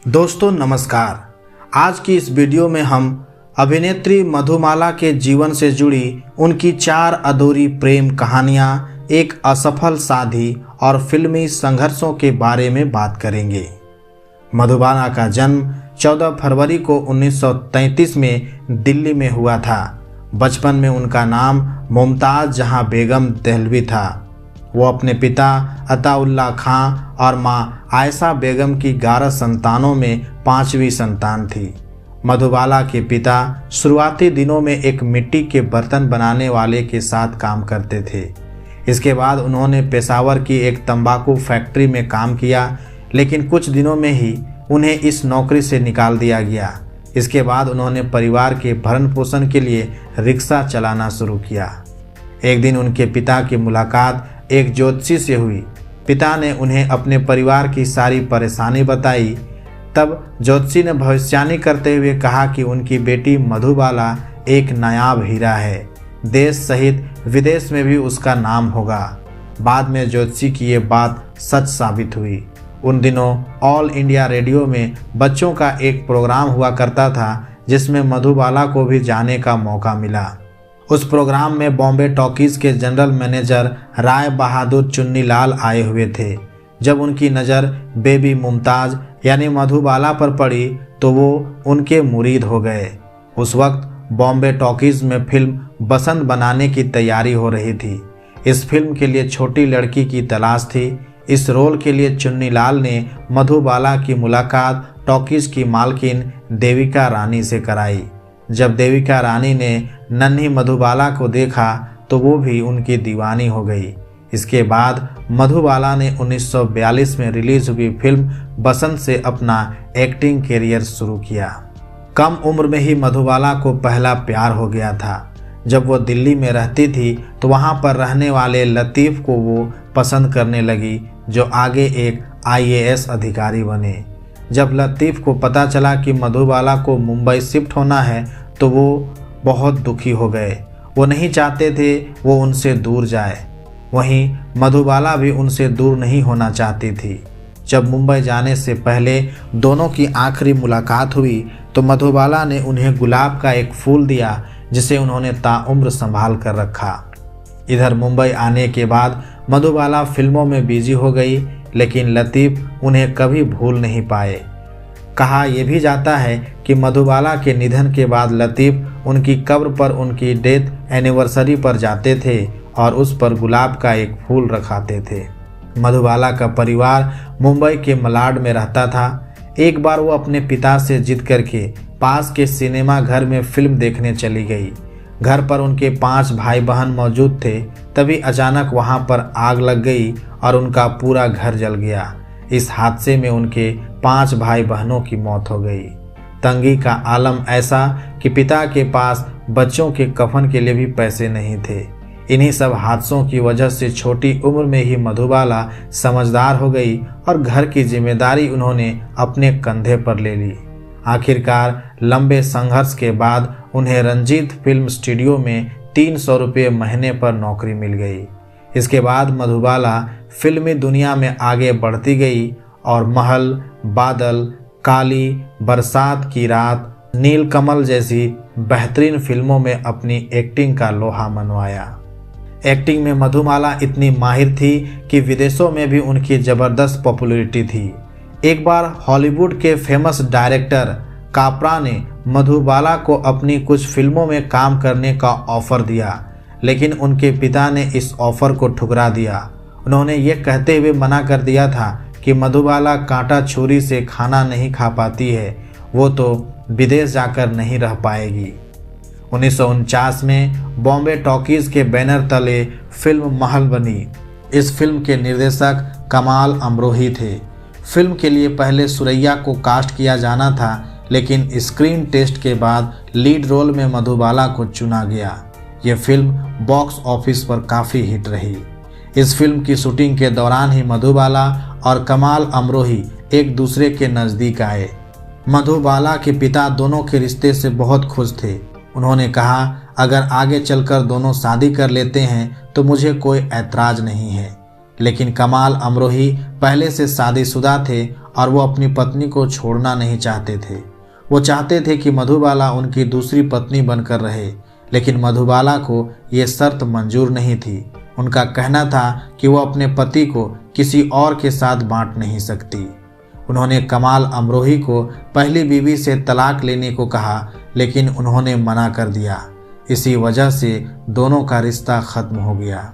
दोस्तों नमस्कार। आज की इस वीडियो में हम अभिनेत्री मधुबाला के जीवन से जुड़ी उनकी 4 अधूरी प्रेम कहानियां, एक असफल शादी और फिल्मी संघर्षों के बारे में बात करेंगे। मधुबाला का जन्म 14 फरवरी को 1933 में दिल्ली में हुआ था। बचपन में उनका नाम मुमताज़ जहां बेगम दहलवी था। वो अपने पिता अताउल्ला खां और मां आयशा बेगम की 11 संतानों में 5वीं संतान थी। मधुबाला के पिता शुरुआती दिनों में एक मिट्टी के बर्तन बनाने वाले के साथ काम करते थे। इसके बाद उन्होंने पेशावर की एक तंबाकू फैक्ट्री में काम किया, लेकिन कुछ दिनों में ही उन्हें इस नौकरी से निकाल दिया गया। इसके बाद उन्होंने परिवार के भरण पोषण के लिए रिक्शा चलाना शुरू किया। एक दिन उनके पिता की मुलाकात एक ज्योतिषी से हुई। पिता ने उन्हें अपने परिवार की सारी परेशानी बताई। तब ज्योतिषी ने भविष्यवाणी करते हुए कहा कि उनकी बेटी मधुबाला एक नायाब हीरा है, देश सहित विदेश में भी उसका नाम होगा। बाद में ज्योतिषी की ये बात सच साबित हुई। उन दिनों ऑल इंडिया रेडियो में बच्चों का एक प्रोग्राम हुआ करता था, जिसमें मधुबाला को भी जाने का मौका मिला। उस प्रोग्राम में बॉम्बे टॉकीज के जनरल मैनेजर राय बहादुर चुन्नीलाल आए हुए थे। जब उनकी नज़र बेबी मुमताज़ यानी मधुबाला पर पड़ी तो वो उनके मुरीद हो गए। उस वक्त बॉम्बे टॉकीज में फिल्म बसंत बनाने की तैयारी हो रही थी। इस फिल्म के लिए छोटी लड़की की तलाश थी। इस रोल के लिए चुन्नीलाल ने मधुबाला की मुलाकात टॉकीज की मालकिन देविका रानी से कराई। जब देविका रानी ने नन्ही मधुबाला को देखा तो वो भी उनकी दीवानी हो गई। इसके बाद मधुबाला ने 1942 में रिलीज हुई फिल्म बसंत से अपना एक्टिंग करियर शुरू किया। कम उम्र में ही मधुबाला को पहला प्यार हो गया था। जब वो दिल्ली में रहती थी तो वहाँ पर रहने वाले लतीफ़ को वो पसंद करने लगी, जो आगे एक IAS अधिकारी बने। जब लतीफ़ को पता चला कि मधुबाला को मुंबई शिफ्ट होना है तो वो बहुत दुखी हो गए। वो नहीं चाहते थे वो उनसे दूर जाए। वहीं मधुबाला भी उनसे दूर नहीं होना चाहती थी। जब मुंबई जाने से पहले दोनों की आखिरी मुलाकात हुई तो मधुबाला ने उन्हें गुलाब का एक फूल दिया, जिसे उन्होंने ताउम्र संभाल कर रखा। इधर मुंबई आने के बाद मधुबाला फिल्मों में बिजी हो गई, लेकिन लतीफ़ उन्हें कभी भूल नहीं पाए। कहा यह भी जाता है कि मधुबाला के निधन के बाद लतीफ़ उनकी कब्र पर उनकी डेथ एनिवर्सरी पर जाते थे और उस पर गुलाब का एक फूल रखाते थे। मधुबाला का परिवार मुंबई के मलाड में रहता था। एक बार वो अपने पिता से जिद करके पास के सिनेमा घर में फिल्म देखने चली गई। घर पर उनके 5 भाई बहन मौजूद थे। तभी अचानक वहाँ पर आग लग गई और उनका पूरा घर जल गया। इस हादसे में उनके 5 भाई बहनों की मौत हो गई। तंगी का आलम ऐसा कि पिता के पास बच्चों के कफन के लिए भी पैसे नहीं थे। इन्हीं सब हादसों की वजह से छोटी उम्र में ही मधुबाला समझदार हो गई और घर की जिम्मेदारी उन्होंने अपने कंधे पर ले ली। आखिरकार लंबे संघर्ष के बाद उन्हें रंजीत फिल्म स्टूडियो में 300 रुपये महीने पर नौकरी मिल गई। इसके बाद मधुबाला फिल्मी दुनिया में आगे बढ़ती गई और महल, बादल, काली, बरसात की रात, नीलकमल जैसी बेहतरीन फिल्मों में अपनी एक्टिंग का लोहा मनवाया। एक्टिंग में मधुबाला इतनी माहिर थी कि विदेशों में भी उनकी ज़बरदस्त पॉपुलैरिटी थी। एक बार हॉलीवुड के फेमस डायरेक्टर कापरा ने मधुबाला को अपनी कुछ फिल्मों में काम करने का ऑफ़र दिया, लेकिन उनके पिता ने इस ऑफ़र को ठुकरा दिया। उन्होंने ये कहते हुए मना कर दिया था कि मधुबाला कांटा छुरी से खाना नहीं खा पाती है, वो तो विदेश जाकर नहीं रह पाएगी। 1949 में बॉम्बे टॉकीज के बैनर तले फिल्म महल बनी। इस फिल्म के निर्देशक कमाल अमरोही थे। फिल्म के लिए पहले सुरैया को कास्ट किया जाना था, लेकिन स्क्रीन टेस्ट के बाद लीड रोल में मधुबाला को चुना गया। ये फिल्म बॉक्स ऑफिस पर काफ़ी हिट रही। इस फिल्म की शूटिंग के दौरान ही मधुबाला और कमाल अमरोही एक दूसरे के नज़दीक आए। मधुबाला के पिता दोनों के रिश्ते से बहुत खुश थे। उन्होंने कहा, अगर आगे चलकर दोनों शादी कर लेते हैं तो मुझे कोई ऐतराज़ नहीं है। लेकिन कमाल अमरोही पहले से शादीशुदा थे और वो अपनी पत्नी को छोड़ना नहीं चाहते थे। वो चाहते थे कि मधुबाला उनकी दूसरी पत्नी बनकर रहे, लेकिन मधुबाला को ये शर्त मंजूर नहीं थी। उनका कहना था कि वो अपने पति को किसी और के साथ बांट नहीं सकती। उन्होंने कमाल अमरोही को पहली बीवी से तलाक लेने को कहा, लेकिन उन्होंने मना कर दिया। इसी वजह से दोनों का रिश्ता खत्म हो गया।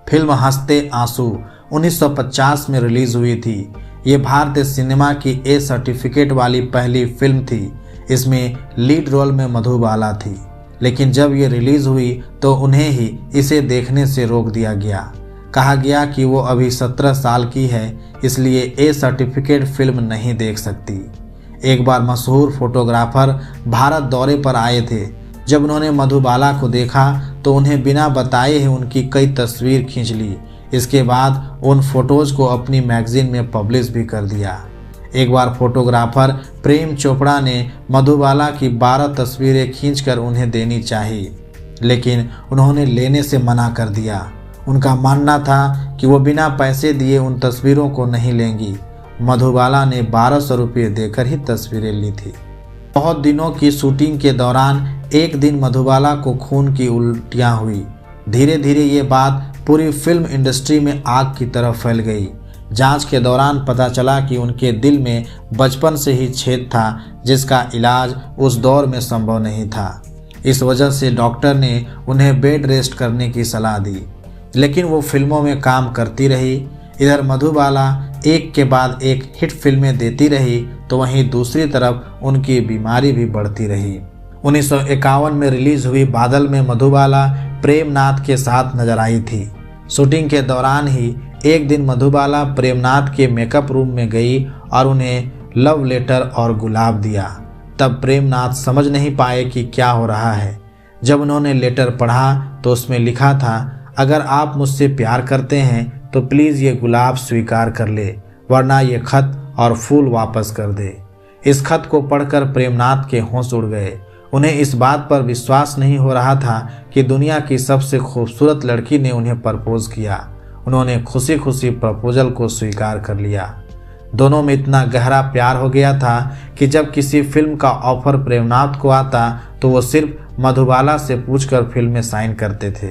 फिल्म हंसते आंसू 1950 में रिलीज हुई थी। ये भारतीय सिनेमा की ए सर्टिफिकेट वाली पहली फिल्म थी। इसमें लीड रोल में मधुबाला थी, लेकिन जब ये रिलीज हुई तो उन्हें ही इसे देखने से रोक दिया गया। कहा गया कि वो अभी 17 साल की है, इसलिए ए सर्टिफिकेट फिल्म नहीं देख सकती। एक बार मशहूर फोटोग्राफर भारत दौरे पर आए थे। जब उन्होंने मधुबाला को देखा तो उन्हें बिना बताए ही उनकी कई तस्वीर खींच ली। इसके बाद उन फोटोज़ को अपनी मैगजीन में पब्लिश भी कर दिया। एक बार फोटोग्राफर प्रेम चोपड़ा ने मधुबाला की 12 तस्वीरें खींचकर उन्हें देनी चाहिए, लेकिन उन्होंने लेने से मना कर दिया। उनका मानना था कि वो बिना पैसे दिए उन तस्वीरों को नहीं लेंगी। मधुबाला ने 1200 रुपये देकर ही तस्वीरें ली थी। बहुत दिनों की शूटिंग के दौरान एक दिन मधुबाला को खून की उल्टियाँ हुई। धीरे धीरे ये बात पूरी फिल्म इंडस्ट्री में आग की तरह फैल गई। जांच के दौरान पता चला कि उनके दिल में बचपन से ही छेद था, जिसका इलाज उस दौर में संभव नहीं था। इस वजह से डॉक्टर ने उन्हें बेड रेस्ट करने की सलाह दी, लेकिन वो फिल्मों में काम करती रही। इधर मधुबाला एक के बाद एक हिट फिल्में देती रही, तो वहीं दूसरी तरफ उनकी बीमारी भी बढ़ती रही। 1951 में रिलीज हुई बादल में मधुबाला प्रेमनाथ के साथ नजर आई थी। शूटिंग के दौरान ही एक दिन मधुबाला प्रेमनाथ के मेकअप रूम में गई और उन्हें लव लेटर और गुलाब दिया। तब प्रेमनाथ समझ नहीं पाए कि क्या हो रहा है। जब उन्होंने लेटर पढ़ा तो उसमें लिखा था, अगर आप मुझसे प्यार करते हैं तो प्लीज़ ये गुलाब स्वीकार कर ले, वरना ये खत और फूल वापस कर दे। इस खत को पढ़कर प्रेमनाथ के होश उड़ गए। उन्हें इस बात पर विश्वास नहीं हो रहा था कि दुनिया की सबसे खूबसूरत लड़की ने उन्हें प्रपोज किया। उन्होंने खुशी खुशी प्रपोजल को स्वीकार कर लिया। दोनों में इतना गहरा प्यार हो गया था कि जब किसी फिल्म का ऑफर प्रेमनाथ को आता तो वो सिर्फ मधुबाला से पूछकर फिल्म में साइन करते थे।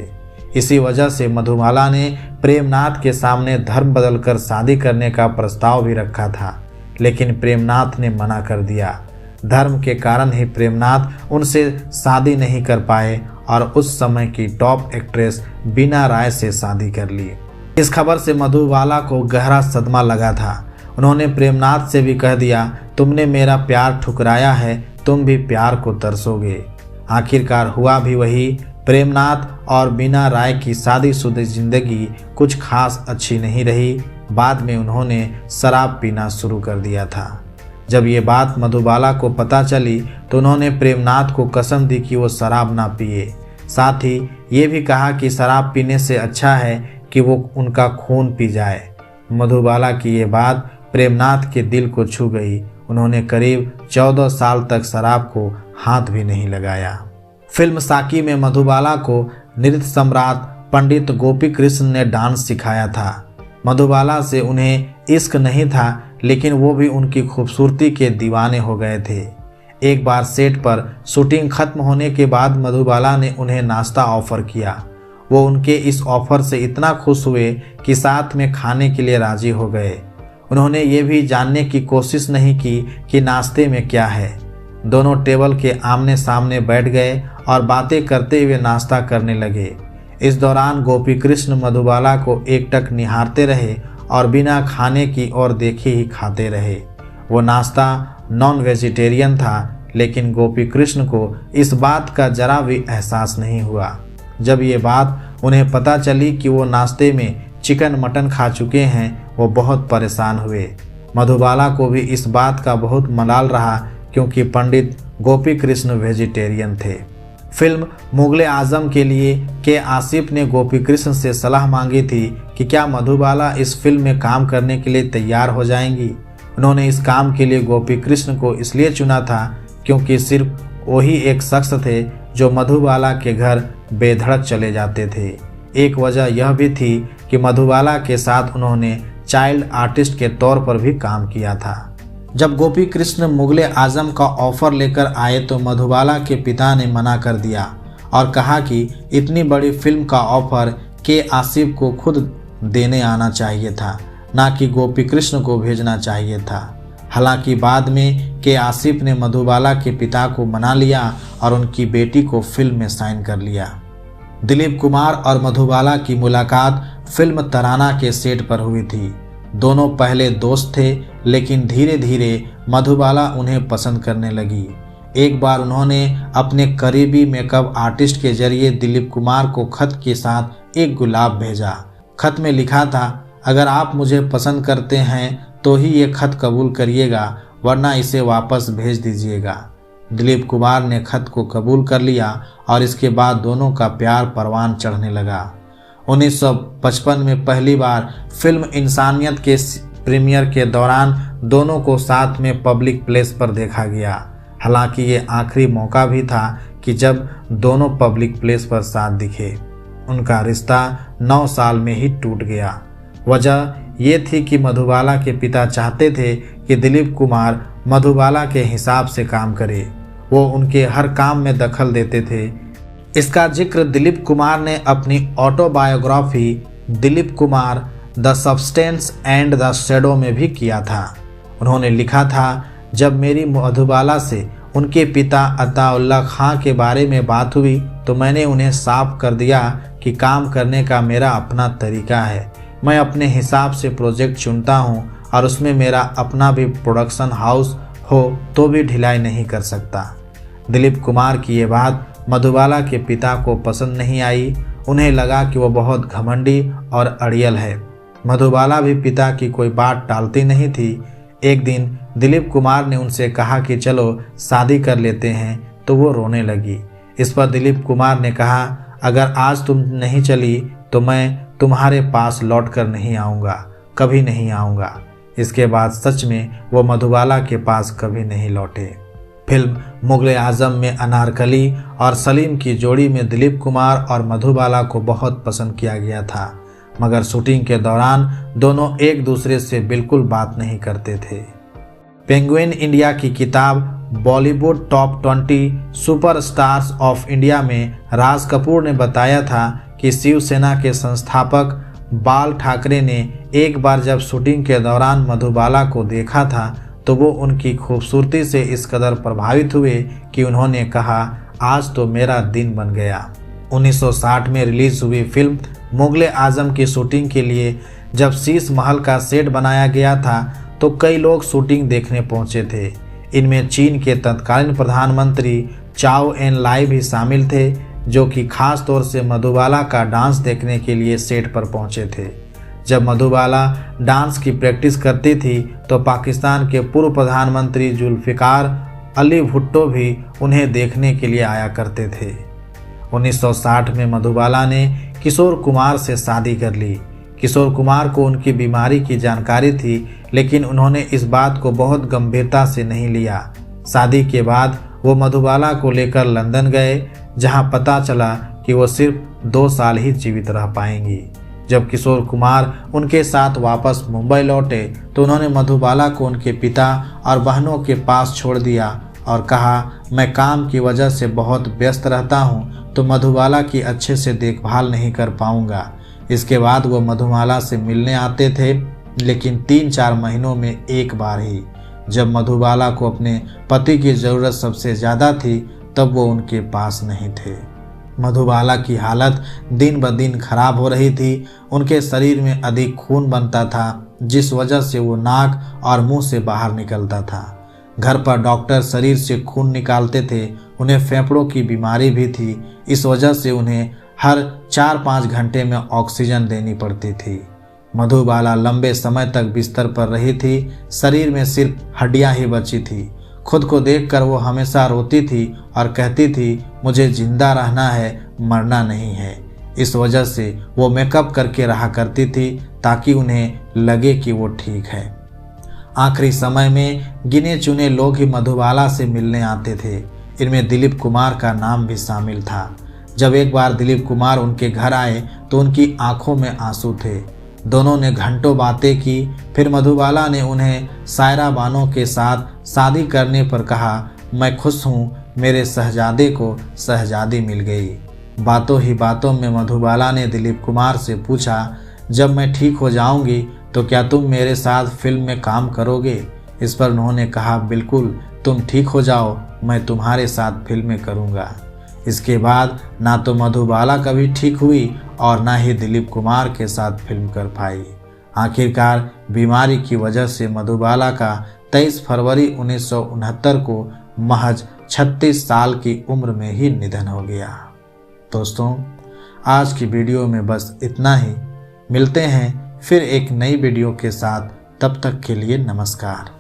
इसी वजह से मधुबाला ने प्रेमनाथ के सामने धर्म बदलकर शादी करने का प्रस्ताव भी रखा था, लेकिन प्रेमनाथ ने मना कर दिया। धर्म के कारण ही प्रेमनाथ उनसे शादी नहीं कर पाए और उस समय की टॉप एक्ट्रेस बीना राय से शादी कर ली। इस खबर से मधुबाला को गहरा सदमा लगा था। उन्होंने प्रेमनाथ से भी कह दिया, तुमने मेरा प्यार ठुकराया है, तुम भी प्यार को तरसोगे। आखिरकार हुआ भी वही। प्रेमनाथ और बीना राय की शादीशुदा जिंदगी कुछ खास अच्छी नहीं रही। बाद में उन्होंने शराब पीना शुरू कर दिया था। जब ये बात मधुबाला को पता चली तो उन्होंने प्रेमनाथ को कसम दी कि वो शराब ना पिए। साथ ही ये भी कहा कि शराब पीने से अच्छा है कि वो उनका खून पी जाए। मधुबाला की ये बात प्रेमनाथ के दिल को छू गई। उन्होंने करीब 14 साल तक शराब को हाथ भी नहीं लगाया। फिल्म साकी में मधुबाला को नृत्य सम्राट पंडित गोपी कृष्ण ने डांस सिखाया था। मधुबाला से उन्हें इश्क नहीं था, लेकिन वो भी उनकी खूबसूरती के दीवाने हो गए थे। एक बार सेट पर शूटिंग खत्म होने के बाद मधुबाला ने उन्हें नाश्ता ऑफर किया। वो उनके इस ऑफर से इतना खुश हुए कि साथ में खाने के लिए राजी हो गए। उन्होंने ये भी जानने की कोशिश नहीं की कि नाश्ते में क्या है। दोनों टेबल के आमने सामने बैठ गए और बातें करते हुए नाश्ता करने लगे। इस दौरान गोपी कृष्ण मधुबाला को एकटक निहारते रहे और बिना खाने की ओर देखे ही खाते रहे। वो नाश्ता नॉन वेजिटेरियन था, लेकिन गोपी कृष्ण को इस बात का जरा भी एहसास नहीं हुआ। जब ये बात उन्हें पता चली कि वो नाश्ते में चिकन मटन खा चुके हैं, वो बहुत परेशान हुए। मधुबाला को भी इस बात का बहुत मलाल रहा, क्योंकि पंडित गोपी कृष्ण वेजिटेरियन थे। फिल्म मुगले आजम के लिए के आसिफ ने गोपी कृष्ण से सलाह मांगी थी कि क्या मधुबाला इस फिल्म में काम करने के लिए तैयार हो जाएंगी। उन्होंने इस काम के लिए गोपी कृष्ण को इसलिए चुना था क्योंकि सिर्फ वही एक शख्स थे जो मधुबाला के घर बेधड़क चले जाते थे। एक वजह यह भी थी कि मधुबाला के साथ उन्होंने चाइल्ड आर्टिस्ट के तौर पर भी काम किया था। जब गोपी कृष्ण मुगले आजम का ऑफर लेकर आए तो मधुबाला के पिता ने मना कर दिया और कहा कि इतनी बड़ी फिल्म का ऑफर के आसिफ को खुद देने आना चाहिए था, ना कि गोपी कृष्ण को भेजना चाहिए था। हालांकि बाद में के आसिफ ने मधुबाला के पिता को मना लिया और उनकी बेटी को फिल्म में साइन कर लिया। दिलीप कुमार और मधुबाला की मुलाकात फिल्म तराना के सेट पर हुई थी। दोनों पहले दोस्त थे, लेकिन धीरे धीरे मधुबाला उन्हें पसंद करने लगी। एक बार उन्होंने अपने करीबी मेकअप आर्टिस्ट के जरिए दिलीप कुमार को खत के साथ एक गुलाब भेजा। खत में लिखा था, अगर आप मुझे पसंद करते हैं तो ही ये खत कबूल करिएगा, वरना इसे वापस भेज दीजिएगा। दिलीप कुमार ने खत को कबूल कर लिया और इसके बाद दोनों का प्यार परवान चढ़ने लगा। 1955 में पहली बार फिल्म इंसानियत के प्रीमियर के दौरान दोनों को साथ में पब्लिक प्लेस पर देखा गया। हालांकि ये आखिरी मौका भी था कि जब दोनों पब्लिक प्लेस पर साथ दिखे। उनका रिश्ता 9 साल में ही टूट गया। वजह ये थी कि मधुबाला के पिता चाहते थे कि दिलीप कुमार मधुबाला के हिसाब से काम करे। वो उनके हर काम में दखल देते थे। इसका जिक्र दिलीप कुमार ने अपनी autobiography Dilip Kumar the substance and the shadow में भी किया था। उन्होंने लिखा था, जब मेरी मधुबाला से उनके पिता अताउल्ला खां के बारे में बात हुई तो मैंने उन्हें साफ कर दिया कि काम करने का मेरा अपना तरीका है। मैं अपने हिसाब से प्रोजेक्ट चुनता हूं और उसमें मेरा अपना भी प्रोडक्शन हाउस हो तो भी ढिलाई नहीं कर सकता। दिलीप कुमार की ये बात मधुबाला के पिता को पसंद नहीं आई। उन्हें लगा कि वो बहुत घमंडी और अड़ियल है। मधुबाला भी पिता की कोई बात टालती नहीं थी। एक दिन दिलीप कुमार ने उनसे कहा कि चलो शादी कर लेते हैं, तो वो रोने लगी। इस पर दिलीप कुमार ने कहा, अगर आज तुम नहीं चली तो मैं तुम्हारे पास लौट कर नहीं आऊँगा, कभी नहीं आऊँगा। इसके बाद सच में वो मधुबाला के पास कभी नहीं लौटे। फिल्म मुगले आजम में अनारकली और सलीम की जोड़ी में दिलीप कुमार और मधुबाला को बहुत पसंद किया गया था, मगर शूटिंग के दौरान दोनों एक दूसरे से बिल्कुल बात नहीं करते थे। पेंगुइन इंडिया की किताब Bollywood top 20 superstars of India में राज कपूर ने बताया था कि शिवसेना के संस्थापक बाल ठाकरे ने एक बार जब शूटिंग के दौरान मधुबाला को देखा था तो वो उनकी खूबसूरती से इस कदर प्रभावित हुए कि उन्होंने कहा, आज तो मेरा दिन बन गया। 1960 में रिलीज हुई फिल्म मुगले आजम की शूटिंग के लिए जब शीश महल का सेट बनाया गया था तो कई लोग शूटिंग देखने पहुंचे थे। इनमें चीन के तत्कालीन प्रधानमंत्री चाओ एन लाई भी शामिल थे, जो कि खास तौर से मधुबाला का डांस देखने के लिए सेट पर पहुंचे थे। जब मधुबाला डांस की प्रैक्टिस करती थी तो पाकिस्तान के पूर्व प्रधानमंत्री जुल्फिकार अली भुट्टो भी उन्हें देखने के लिए आया करते थे। 1960 में मधुबाला ने किशोर कुमार से शादी कर ली। किशोर कुमार को उनकी बीमारी की जानकारी थी, लेकिन उन्होंने इस बात को बहुत गंभीरता से नहीं लिया। शादी के बाद वो मधुबाला को लेकर लंदन गए, जहां पता चला कि वो सिर्फ 2 साल ही जीवित रह पाएंगी। जब किशोर कुमार उनके साथ वापस मुंबई लौटे तो उन्होंने मधुबाला को उनके पिता और बहनों के पास छोड़ दिया और कहा, मैं काम की वजह से बहुत व्यस्त रहता हूँ तो मधुबाला की अच्छे से देखभाल नहीं कर पाऊँगा। इसके बाद वो मधुबाला से मिलने आते थे, लेकिन 3-4 महीनों में एक बार ही। जब मधुबाला को अपने पति की ज़रूरत सबसे ज़्यादा थी तब वो उनके पास नहीं थे। मधुबाला की हालत दिन ब दिन खराब हो रही थी। उनके शरीर में अधिक खून बनता था, जिस वजह से वो नाक और मुंह से बाहर निकलता था। घर पर डॉक्टर शरीर से खून निकालते थे। उन्हें फेफड़ों की बीमारी भी थी। इस वजह से उन्हें हर 4-5 घंटे में ऑक्सीजन देनी पड़ती थी। मधुबाला लंबे समय तक बिस्तर पर रही थी। शरीर में सिर्फ हड्डियां ही बची थी। खुद को देखकर वो हमेशा रोती थी और कहती थी, मुझे जिंदा रहना है, मरना नहीं है। इस वजह से वो मेकअप करके रहा करती थी ताकि उन्हें लगे कि वो ठीक है। आखिरी समय में गिने चुने लोग ही मधुबाला से मिलने आते थे। इनमें दिलीप कुमार का नाम भी शामिल था। जब एक बार दिलीप कुमार उनके घर आए तो उनकी आंखों में आंसू थे। दोनों ने घंटों बातें की। फिर मधुबाला ने उन्हें सायरा बानो के साथ शादी करने पर कहा, मैं खुश हूँ, मेरे शहजादे को शहजादी मिल गई। बातों ही बातों में मधुबाला ने दिलीप कुमार से पूछा, जब मैं ठीक हो जाऊंगी तो क्या तुम मेरे साथ फिल्म में काम करोगे? इस पर उन्होंने कहा, बिल्कुल, तुम ठीक हो जाओ, मैं तुम्हारे साथ फिल्में करूंगा। इसके बाद ना तो मधुबाला कभी ठीक हुई और ना ही दिलीप कुमार के साथ फिल्म कर पाई। आखिरकार बीमारी की वजह से मधुबाला का 23 फरवरी 1969 को महज 36 साल की उम्र में ही निधन हो गया। दोस्तों, आज की वीडियो में बस इतना ही। मिलते हैं फिर एक नई वीडियो के साथ, तब तक के लिए नमस्कार।